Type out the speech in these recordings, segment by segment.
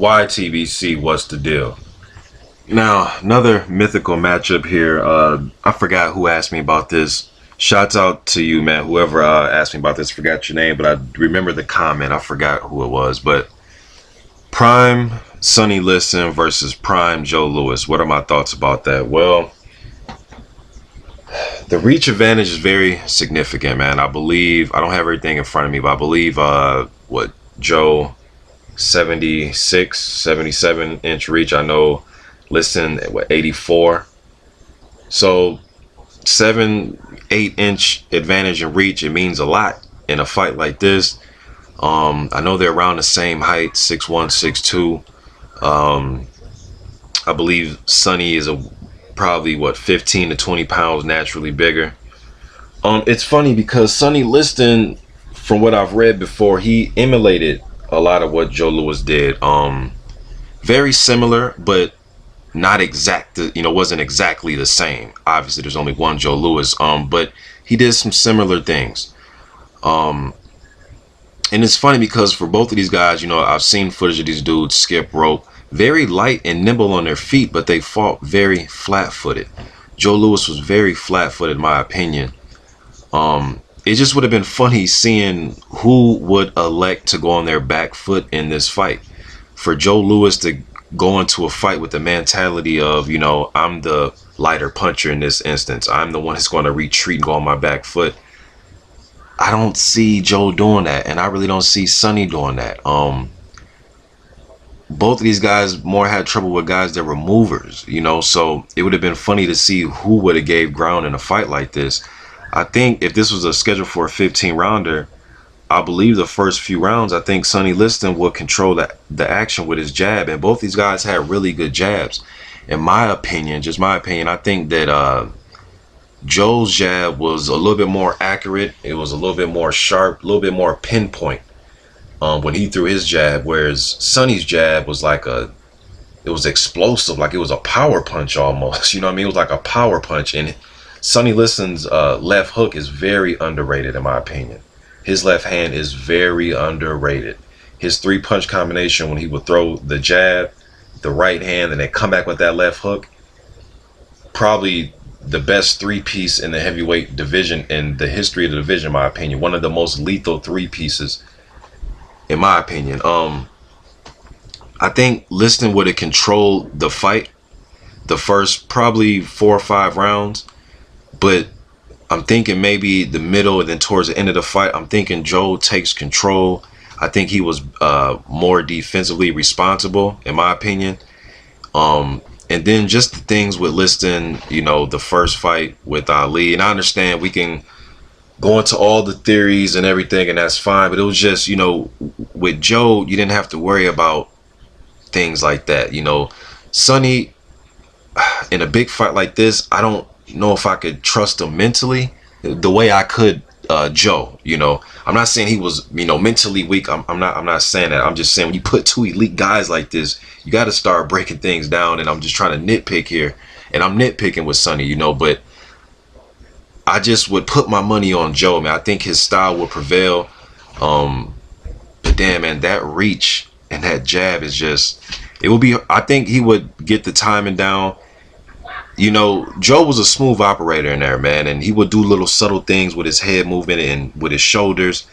YTBC, what's the deal? Now, another mythical matchup here. I forgot who asked me about this. Shouts out to you, man. Whoever asked me about this, forgot your name, but I remember the comment. I forgot who it was. But Prime Sonny Liston versus Prime Joe Louis. What are my thoughts about that? Well, the reach advantage is very significant, man. I believe, I don't have everything in front of me, but I believe, Joe, 76, 77-inch reach. I know Liston, 84. So 7, 8 inch advantage in reach, it means a lot in a fight like this. I know they're around the same height, 6'1", 6'2". I believe Sonny is probably 15 to 20 pounds naturally bigger. It's funny because Sonny Liston, from what I've read before, he emulated a lot of what Joe Louis did. Very similar, but not exact. Wasn't exactly the same. Obviously, there's only one Joe Louis. But he did some similar things. And it's funny because for both of these guys, I've seen footage of these dudes skip rope. Very light and nimble on their feet, but they fought very flat-footed. Joe Louis was very flat-footed, in my opinion. It just would have been funny seeing who would elect to go on their back foot in this fight. For Joe Louis to go into a fight with the mentality of, I'm the lighter puncher in this instance. I'm the one who's going to retreat and go on my back foot. I don't see Joe doing that, and I really don't see Sonny doing that. Both of these guys more had trouble with guys that were movers, so it would have been funny to see who would have gave ground in a fight like this. I think if this was a schedule for a 15-rounder, I believe the first few rounds, I think Sonny Liston would control the action with his jab, and both these guys had really good jabs. In my opinion, just my opinion, I think that Joe's jab was a little bit more accurate. It was a little bit more sharp, a little bit more pinpoint when he threw his jab, whereas Sonny's jab was it was explosive, like it was a power punch almost. You know what I mean? It was like a power punch. And Sonny Liston's left hook is very underrated, in my opinion. His left hand is very underrated. His 3-punch combination, when he would throw the jab, the right hand, and then come back with that left hook, probably the best 3-piece in the heavyweight division in the history of the division, in my opinion. One of the most lethal 3-pieces, in my opinion. I think Liston would have controlled the fight the first probably 4 or 5 rounds, but I'm thinking maybe the middle and then towards the end of the fight, I'm thinking Joe takes control. I think he was more defensively responsible, in my opinion. And then just the things with Liston, the first fight with Ali. And I understand we can go into all the theories and everything, and that's fine. But it was just, with Joe, you didn't have to worry about things like that. Sonny, in a big fight like this, I don't know if I could trust him mentally the way I could Joe. I'm not saying he was mentally weak. I'm not saying that. I'm just saying when you put 2 elite guys like this, you got to start breaking things down. And I'm just trying to nitpick here, and I'm nitpicking with Sonny, but I just would put my money on Joe, man. I think his style will prevail. But damn, man, that reach and that jab is just, it will be, I think he would get the timing down. Joe was a smooth operator in there, man, and he would do little subtle things with his head movement and with his shoulders.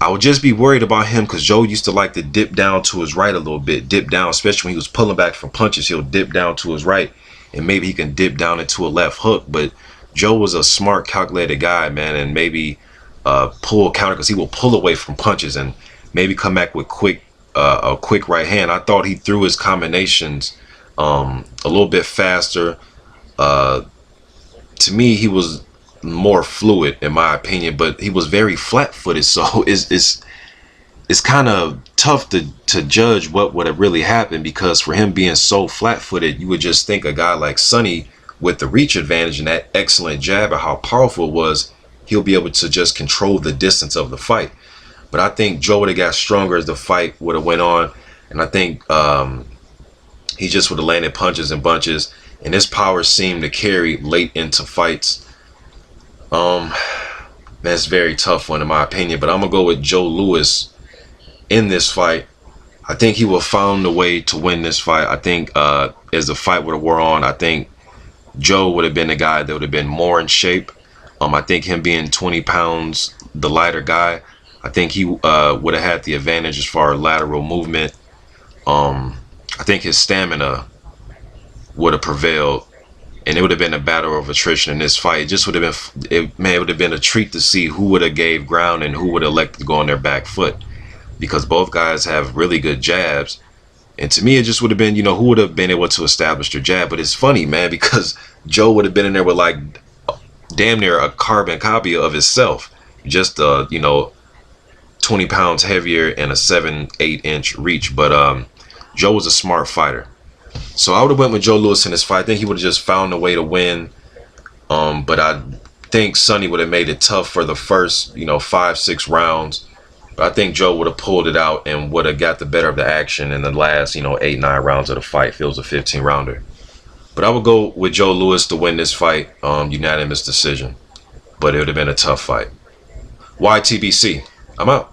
I would just be worried about him because Joe used to like to dip down to his right a little bit, dip down, especially when he was pulling back from punches. He'll dip down to his right, and maybe he can dip down into a left hook. But Joe was a smart, calculated guy, man, and maybe pull a counter because he will pull away from punches and maybe come back with a quick right hand. I thought he threw his combinations a little bit faster. To me, he was more fluid, in my opinion, but he was very flat-footed, so it's kind of tough to judge what would have really happened, because for him being so flat-footed, you would just think a guy like Sonny with the reach advantage and that excellent jab and how powerful it was, he'll be able to just control the distance of the fight. But I think Joe would have got stronger as the fight would have went on, and I think he just would have landed punches and bunches, and his power seemed to carry late into fights. That's a very tough one in my opinion, but I'm gonna go with Joe Louis in this fight. I think he would have found a way to win this fight. I think as the fight would have wore on, I think Joe would have been the guy that would have been more in shape. I think him being 20 pounds the lighter guy, I think he would have had the advantage as far as lateral movement. I think his stamina would have prevailed, and it would have been a battle of attrition in this fight. It just would have been, it would have been a treat to see who would have gave ground and who would have elected to go on their back foot, because both guys have really good jabs. And to me, it just would have been, you know, who would have been able to establish their jab. But it's funny, man, because Joe would have been in there with like damn near a carbon copy of himself, just 20 pounds heavier and a 7-8 inch reach. But Joe was a smart fighter, so I would have went with Joe Louis in this fight. I think he would have just found a way to win. But I think Sonny would have made it tough for the first 5-6 rounds. But I think Joe would have pulled it out and would have got the better of the action in the last 8-9 rounds of the fight if it was a 15 rounder. But I would go with Joe Louis to win this fight, unanimous decision. But it would have been a tough fight. YTBC, I'm out.